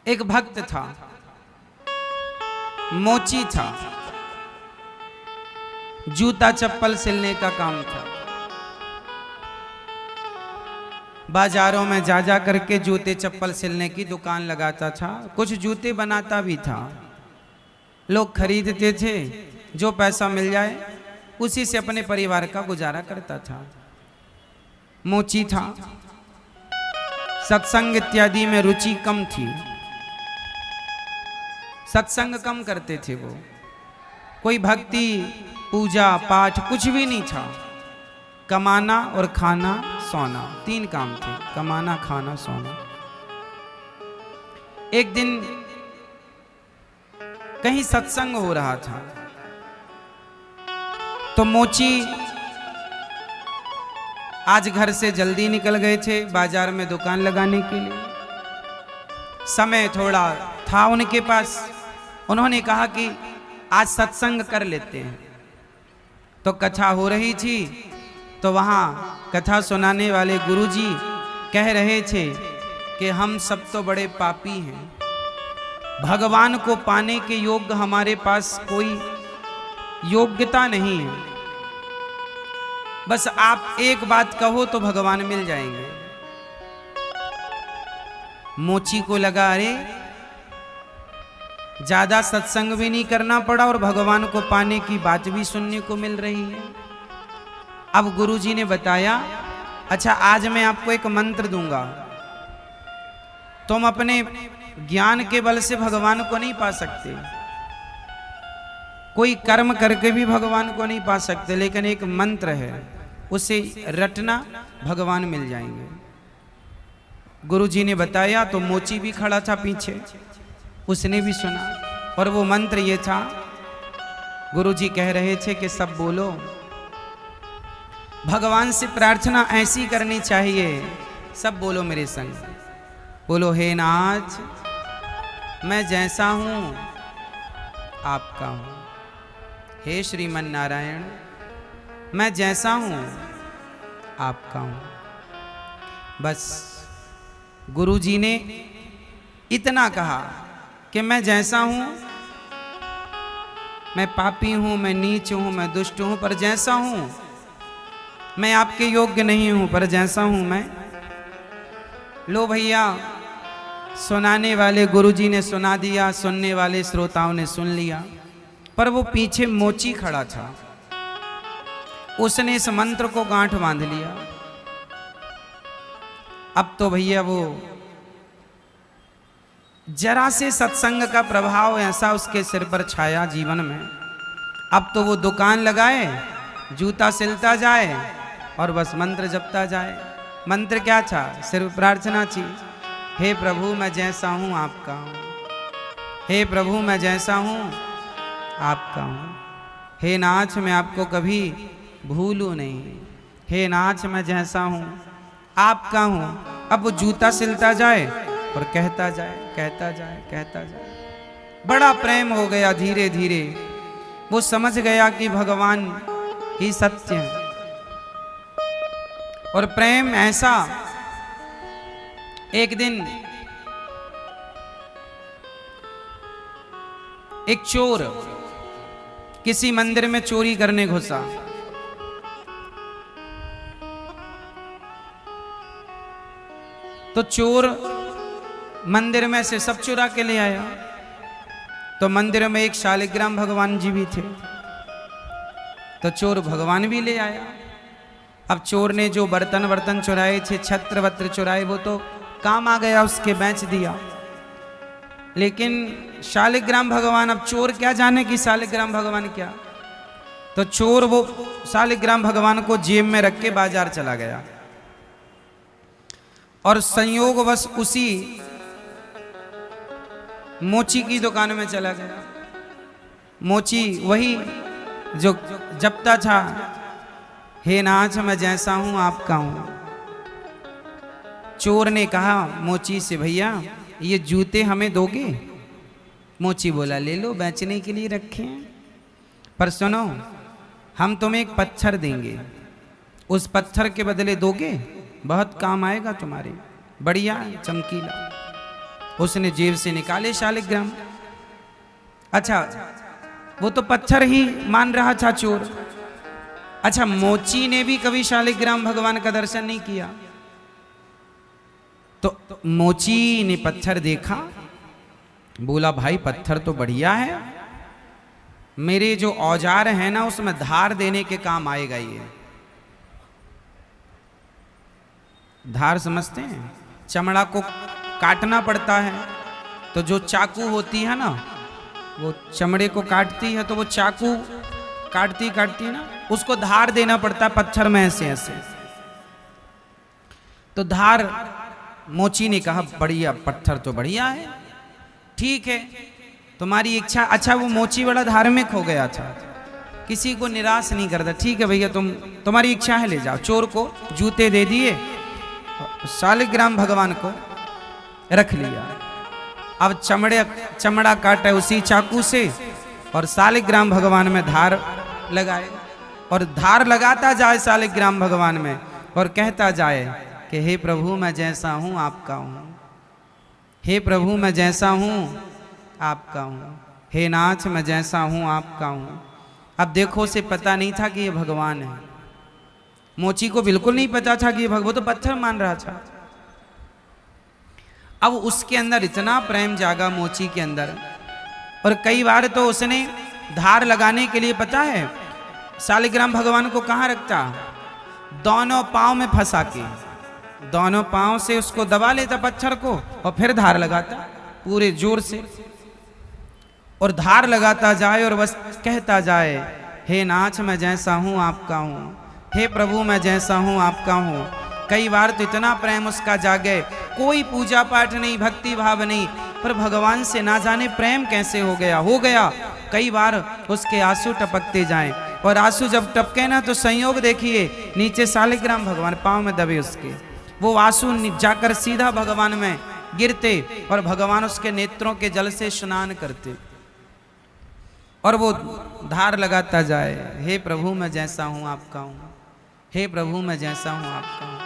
एक भक्त था, मोची था, जूता चप्पल सिलने का काम था। बाजारों में जा जा करके जूते चप्पल सिलने की दुकान लगाता था। कुछ जूते बनाता भी था, लोग खरीदते थे, जो पैसा मिल जाए उसी से अपने परिवार का गुजारा करता था। मोची था, सत्संग इत्यादि में रुचि कम थी, सत्संग कम करते थे वो। कोई भक्ति पूजा पाठ कुछ भी नहीं था। कमाना और खाना सोना, तीन काम थे, कमाना खाना सोना। एक दिन कहीं सत्संग हो रहा था तो मोची आज घर से जल्दी निकल गए थे बाजार में दुकान लगाने के लिए। समय थोड़ा था उनके पास। उन्होंने कहा कि आज सत्संग कर लेते हैं। तो कथा हो रही थी तो वहाँ कथा सुनाने वाले गुरुजी कह रहे थे कि हम सब तो बड़े पापी हैं, भगवान को पाने के योग्य हमारे पास कोई योग्यता नहीं है। बस आप एक बात कहो तो भगवान मिल जाएंगे। मोची को लगा अरे ज्यादा सत्संग भी नहीं करना पड़ा और भगवान को पाने की बात भी सुनने को मिल रही है। अब गुरुजी ने बताया, अच्छा आज मैं आपको एक मंत्र दूंगा, तुम अपने ज्ञान के बल से भगवान को नहीं पा सकते, कोई कर्म करके भी भगवान को नहीं पा सकते, लेकिन एक मंत्र है, उसे रटना, भगवान मिल जाएंगे। गुरुजी ने बताया तो मोची भी खड़ा था पीछे, उसने भी सुना और वो मंत्र ये था। गुरुजी कह रहे थे कि सब बोलो, भगवान से प्रार्थना ऐसी करनी चाहिए, सब बोलो मेरे संग, बोलो हे नाथ मैं जैसा हूं आपका हूं, हे श्रीमन नारायण मैं जैसा हूं आपका हूं। बस गुरुजी ने इतना कहा कि मैं जैसा हूं, मैं पापी हूं, मैं नीच हूं, मैं दुष्ट हूं, पर जैसा हूं मैं आपके योग्य नहीं हूं, पर जैसा हूं मैं। लो भैया, सुनाने वाले गुरुजी ने सुना दिया, सुनने वाले श्रोताओं ने सुन लिया, पर वो पीछे मोची खड़ा था, उसने इस मंत्र को गांठ बांध लिया। अब तो भैया वो जरा से सत्संग का प्रभाव ऐसा उसके सिर पर छाया जीवन में। अब तो वो दुकान लगाए, जूता सिलता जाए और बस मंत्र जपता जाए। मंत्र क्या था? सिर्फ प्रार्थना थी, हे प्रभु मैं जैसा हूं आपका हूं, हे प्रभु मैं जैसा हूं आपका हूं, हे नाथ मैं आपको कभी भूलूं नहीं, हे नाथ मैं जैसा हूं आपका हूं। अब वो जूता सिलता जाए और कहता जाए, कहता जाए, कहता जाए। बड़ा प्रेम हो गया। धीरे धीरे वो समझ गया कि भगवान ही सत्य है। और प्रेम ऐसा, एक दिन एक चोर किसी मंदिर में चोरी करने घुसा। तो चोर मंदिर में से सब चुरा के ले आया। तो मंदिर में एक शालिग्राम भगवान जी भी थे, तो चोर भगवान भी ले आया। अब चोर ने जो बर्तन चुराए थे, छत्र वत्र चुराए, वो तो काम आ गया, उसके बेच दिया। लेकिन शालिग्राम भगवान, अब चोर क्या जाने कि शालिग्राम भगवान क्या। तो चोर वो शालिग्राम भगवान को जेब में रख के बाजार चला गया और संयोगवश उसी मोची की दुकान में चला गया। मोची वही जो जपता था, हे नाथ मैं जैसा हूं आपका हूं। चोर ने कहा मोची से, भैया ये जूते हमें दोगे? मोची बोला ले लो, बेचने के लिए रखे हैं, पर सुनो हम तुम्हें एक पत्थर देंगे, उस पत्थर के बदले दोगे? बहुत काम आएगा तुम्हारे, बढ़िया चमकीला। उसने जेब से निकाले शालिग्राम। अच्छा, वो तो पत्थर ही मान रहा था चोर। अच्छा, मोची ने भी कभी शालिग्राम भगवान का दर्शन नहीं किया। तो मोची ने पत्थर देखा, बोला भाई पत्थर तो बढ़िया है, मेरे जो औजार है ना उसमें धार देने के काम आएगा। ये धार समझते हैं, चमड़ा को काटना पड़ता है, तो जो चाकू होती है ना वो चमड़े को काटती है, तो वो चाकू काटती काटती ना उसको धार देना पड़ता है पत्थर में ऐसे ऐसे। तो धार मोची ने कहा बढ़िया, पत्थर तो बढ़िया है, ठीक है तुम्हारी इच्छा। अच्छा, वो मोची बड़ा धार्मिक हो गया था, किसी को निराश नहीं करता। ठीक है भैया, तुम्हारी इच्छा है ले जाओ। चोर को जूते दे दिए, शालिग्राम भगवान को रख लिया। अब चमड़ा काटे उसी चाकू से और शालिग्राम भगवान में धार लगाए, और धार लगाता जाए शालिग्राम भगवान में और कहता जाए कि हे प्रभु मैं जैसा हूं आपका हूं, हे प्रभु मैं जैसा हूं आपका हूं, हे नाथ मैं जैसा हूं आपका हूं। अब देखो, उसे पता नहीं था कि ये भगवान है। मोची को बिल्कुल नहीं पता था कि ये भगवान, तो पत्थर मान रहा था। अब उसके अंदर इतना प्रेम जागा मोची के अंदर, और कई बार तो उसने धार लगाने के लिए, पता है शालिग्राम भगवान को कहाँ रखता, दोनों पांव में फंसा के, दोनों पांव से उसको दबा लेता पत्थर को और फिर धार लगाता पूरे जोर से, और धार लगाता जाए और बस कहता जाए हे नाथ मैं जैसा हूं आपका हूं, हे प्रभु मैं जैसा हूं आपका हूं। कई बार तो इतना प्रेम उसका जागे, कोई पूजा पाठ नहीं, भक्ति भाव नहीं, पर भगवान से ना जाने प्रेम कैसे हो गया। कई बार उसके आंसू टपकते जाएं, और आंसू जब टपके ना तो संयोग देखिए, नीचे शालिग्राम भगवान पांव में दबे उसके, वो आंसू जाकर सीधा भगवान में गिरते और भगवान उसके नेत्रों के जल से स्नान करते, और वो धार लगाता जाए हे प्रभु मैं जैसा हूं आपका हूं, हे प्रभु मैं जैसा हूं आपका हूं।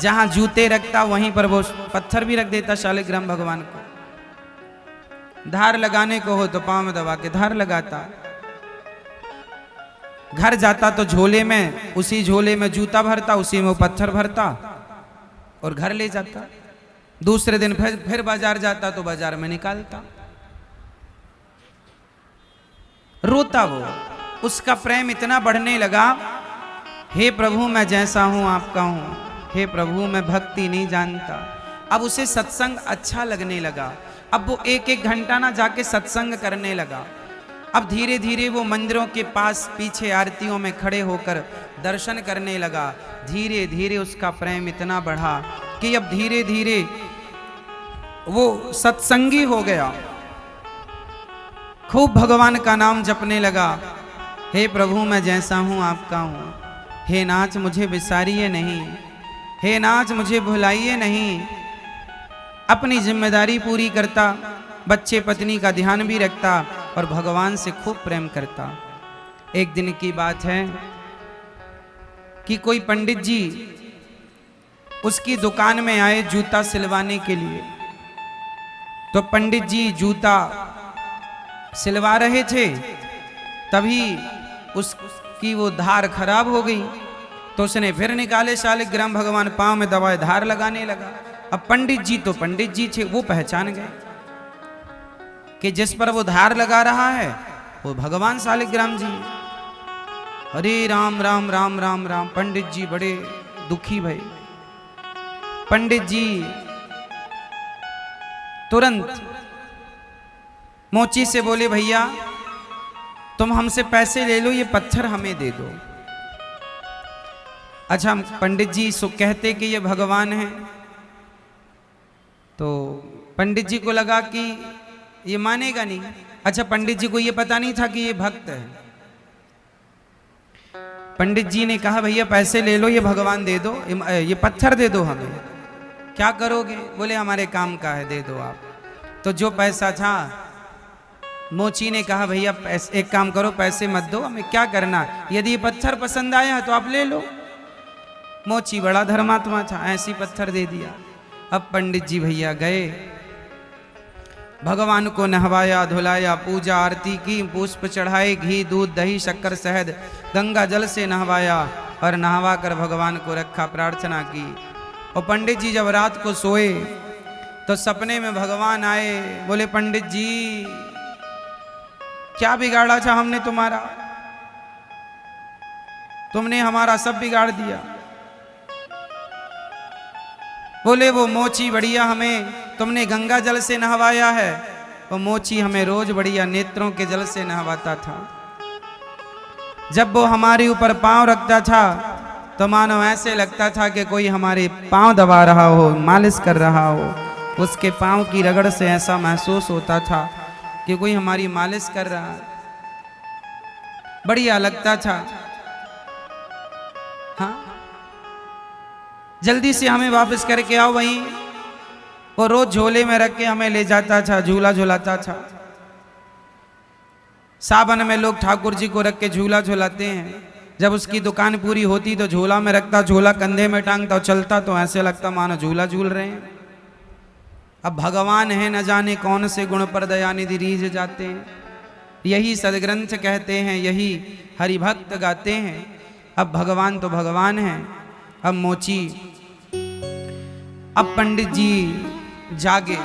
जहां जूते रखता वहीं पर वो पत्थर भी रख देता शालिग्राम भगवान को। धार लगाने को हो तो पांव में दबा के धार लगाता। घर जाता तो झोले में, उसी झोले में जूता भरता, उसी में वो पत्थर भरता और घर ले जाता। दूसरे दिन फिर बाजार जाता तो बाजार में निकालता। रोता वो, उसका प्रेम इतना बढ़ने लगा, हे प्रभु मैं जैसा हूं आपका हूं, हे प्रभु मैं भक्ति नहीं जानता। अब उसे सत्संग अच्छा लगने लगा। अब वो एक एक घंटा ना जाके सत्संग करने लगा। अब धीरे धीरे वो मंदिरों के पास पीछे आरतियों में खड़े होकर दर्शन करने लगा। धीरे धीरे उसका प्रेम इतना बढ़ा कि अब धीरे धीरे वो सत्संगी हो गया, खूब भगवान का नाम जपने लगा। हे प्रभु मैं जैसा हूं आपका हूं, हे नाथ मुझे बिसारिए नहीं, हे नाथ मुझे भुलाइए नहीं। अपनी जिम्मेदारी पूरी करता, बच्चे पत्नी का ध्यान भी रखता और भगवान से खूब प्रेम करता। एक दिन की बात है कि कोई पंडित जी उसकी दुकान में आए जूता सिलवाने के लिए। तो पंडित जी जूता सिलवा रहे थे, तभी उसकी वो धार खराब हो गई। तो उसने फिर निकाले शालिग्राम भगवान, पांव में दबाए धार लगाने लगा। अब पंडित जी तो पंडित जी थे, वो पहचान गए कि जिस पर वो धार लगा रहा है वो भगवान शालिग्राम जी। हरे राम राम राम राम राम। पंडित जी बड़े दुखी भई। पंडित जी तुरंत मोची से बोले भैया तुम हमसे पैसे ले लो, ये पत्थर हमें दे दो। अच्छा, पंडित जी सो कहते कि ये भगवान है, तो पंडित जी को लगा कि ये मानेगा नहीं। अच्छा, पंडित जी को ये पता नहीं था कि ये भक्त है। पंडित जी ने कहा भैया पैसे ले लो, ये भगवान दे दो, ये पत्थर दे दो हमें। क्या करोगे? बोले हमारे काम का है, दे दो आप। तो जो पैसा था, मोची ने कहा भैया एक काम करो, पैसे मत दो, हमें क्या करना, यदि ये पत्थर पसंद आया तो आप ले लो। मोची बड़ा धर्मात्मा था, ऐसी पत्थर दे दिया। अब पंडित जी भैया गए, भगवान को नहवाया धुलाया, पूजा आरती की, पुष्प चढ़ाए, घी दूध दही शक्कर शहद गंगा जल से नहवाया और नहवा कर भगवान को रखा, प्रार्थना की। और पंडित जी जब रात को सोए तो सपने में भगवान आए, बोले पंडित जी क्या बिगाड़ा था हमने तुम्हारा, तुमने हमारा सब बिगाड़ दिया। बोले वो मोची बढ़िया हमें तुमने गंगा जल से नहवाया है, वो मोची हमें रोज बढ़िया नेत्रों के जल से नहवाता था। जब वो हमारे ऊपर पांव रखता था तो मानो ऐसे लगता था कि कोई हमारे पांव दबा रहा हो, मालिश कर रहा हो। उसके पांव की रगड़ से ऐसा महसूस होता था कि कोई हमारी मालिश कर रहा है, बढ़िया लगता था। हाँ, जल्दी से हमें वापस करके आओ वहीं। वो रोज झोले में रख के हमें ले जाता था, झूला झूलाता था। सावन में लोग ठाकुर जी को रख के झूला झूलाते हैं। जब उसकी दुकान पूरी होती तो झोला में रखता, झोला कंधे में टांगता और चलता तो ऐसे लगता मानो झूला झूल रहे हैं। अब भगवान है न जाने कौन से गुण पर दयानिधि रीझ जाते हैं। यही सदग्रंथ कहते हैं, यही हरिभक्त गाते हैं। अब भगवान तो भगवान है। अब मोची, अब पंडित जी जागे।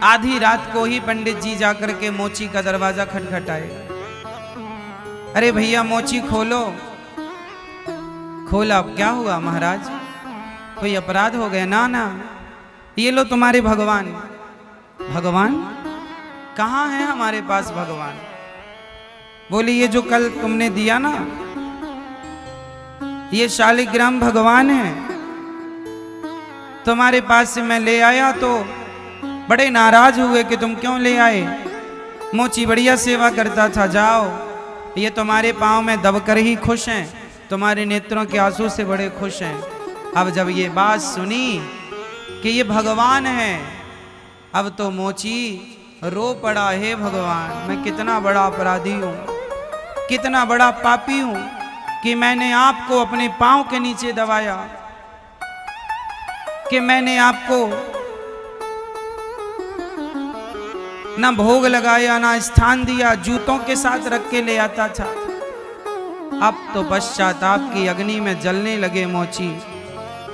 आधी रात को ही पंडित जी जाकर के मोची का दरवाजा खटखटाए। अरे भैया मोची खोलो। खोला। अब क्या हुआ महाराज, कोई अपराध हो गया? ना ना, ये लो तुम्हारे भगवान। भगवान कहाँ है हमारे पास भगवान? बोली ये जो कल तुमने दिया ना, ये शालिग्राम भगवान है। तुम्हारे पास से मैं ले आया तो बड़े नाराज हुए कि तुम क्यों ले आए। मोची बढ़िया सेवा करता था, जाओ। ये तुम्हारे पांव में दबकर ही खुश हैं, तुम्हारे नेत्रों के आंसू से बड़े खुश हैं। अब जब ये बात सुनी कि ये भगवान है, अब तो मोची रो पड़ा, हे भगवान मैं कितना बड़ा अपराधी हूँ, कितना बड़ा पापी हूँ कि मैंने आपको अपने पांव के नीचे दबाया, कि मैंने आपको ना भोग लगाया, ना स्थान दिया, जूतों के साथ रख के ले आता था। अब तो पश्चाताप की अग्नि में जलने लगे मोची,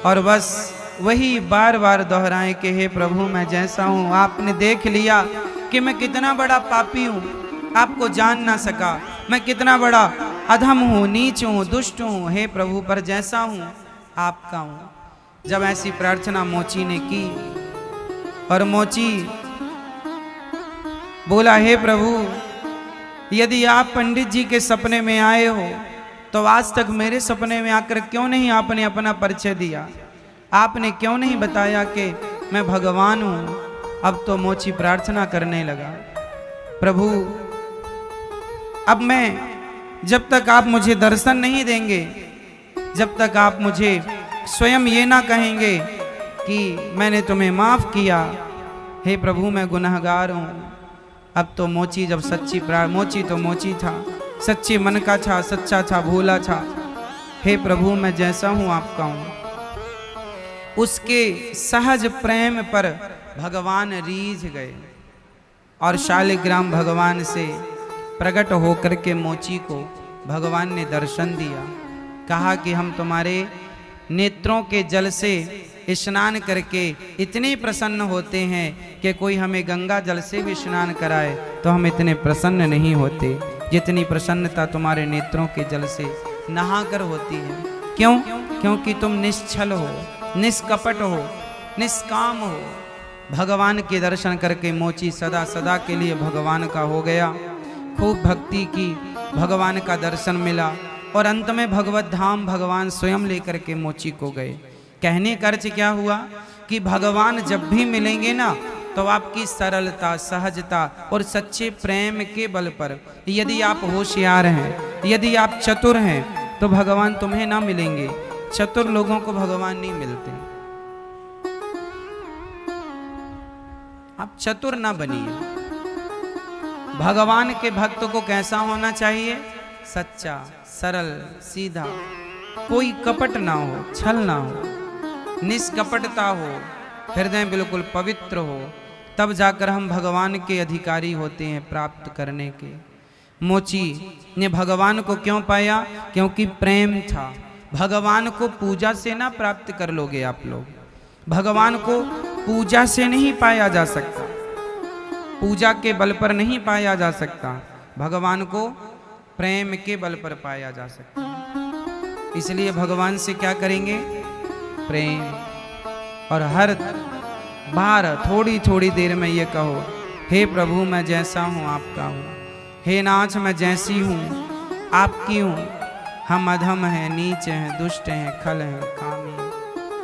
और बस वही बार बार दोहराए कि हे प्रभु मैं जैसा हूं, आपने देख लिया कि मैं कितना बड़ा पापी हूं, आपको जान ना सका, मैं कितना बड़ा अधम हूं, नीच हूं, दुष्ट हूं। हे प्रभु पर जैसा हूं आपका हूं। जब ऐसी प्रार्थना मोची ने की और मोची बोला, हे प्रभु यदि आप पंडित जी के सपने में आए हो तो आज तक मेरे सपने में आकर क्यों नहीं आपने अपना परिचय दिया, आपने क्यों नहीं बताया कि मैं भगवान हूं। अब तो मोची प्रार्थना करने लगा, प्रभु अब मैं जब तक आप मुझे दर्शन नहीं देंगे, जब तक आप मुझे स्वयं ये ना कहेंगे कि मैंने तुम्हें माफ किया, हे प्रभु मैं गुनहगार हूं। अब तो मोची जब सच्ची मोची तो मोची था, सच्चे मन का था, सच्चा था, भोला था। हे प्रभु मैं जैसा हूं आपका हूं। उसके सहज प्रेम पर भगवान रीझ गए और शालिग्राम भगवान से प्रकट होकर के मोची को भगवान ने दर्शन दिया। कहा कि हम तुम्हारे नेत्रों के जल से स्नान करके इतने प्रसन्न होते हैं कि कोई हमें गंगा जल से भी स्नान कराए तो हम इतने प्रसन्न नहीं होते जितनी प्रसन्नता तुम्हारे नेत्रों के जल से नहाकर होती है। क्यों? क्योंकि तुम निश्चल हो, निष्कपट हो, निष्काम हो। भगवान के दर्शन करके मोची सदा सदा के लिए भगवान का हो गया। खूब भक्ति की, भगवान का दर्शन मिला और अंत में भगवत धाम भगवान स्वयं लेकर के मोची को गए। कहने का अर्थ क्या हुआ कि भगवान जब भी मिलेंगे ना तो आपकी सरलता, सहजता और सच्चे प्रेम के बल पर, यदि आप होशियार हैं, यदि आप चतुर हैं तो भगवान तुम्हें ना मिलेंगे। चतुर लोगों को भगवान नहीं मिलते। आप चतुर ना बनिए। भगवान के भक्त को कैसा होना चाहिए? सच्चा, सरल, सीधा, कोई कपट ना हो, छल ना हो। निष्कपटता हो, हृदय बिल्कुल पवित्र हो, तब जाकर हम भगवान के अधिकारी होते हैं प्राप्त करने के। मोची ने भगवान को क्यों पाया? क्योंकि प्रेम था। भगवान को पूजा से ना प्राप्त कर लोगे आप लोग, भगवान को पूजा से नहीं पाया जा सकता, पूजा के बल पर नहीं पाया जा सकता, भगवान को प्रेम के बल पर पाया जा सकता। इसलिए भगवान से क्या करेंगे? प्रेम। और हर बार थोड़ी थोड़ी देर में ये कहो, हे प्रभु मैं जैसा हूँ आपका हूँ, हे नाथ मैं जैसी हूँ आपकी हूँ, हम अधम हैं, नीच हैं, दुष्ट हैं, खल हैं, कामी हैं।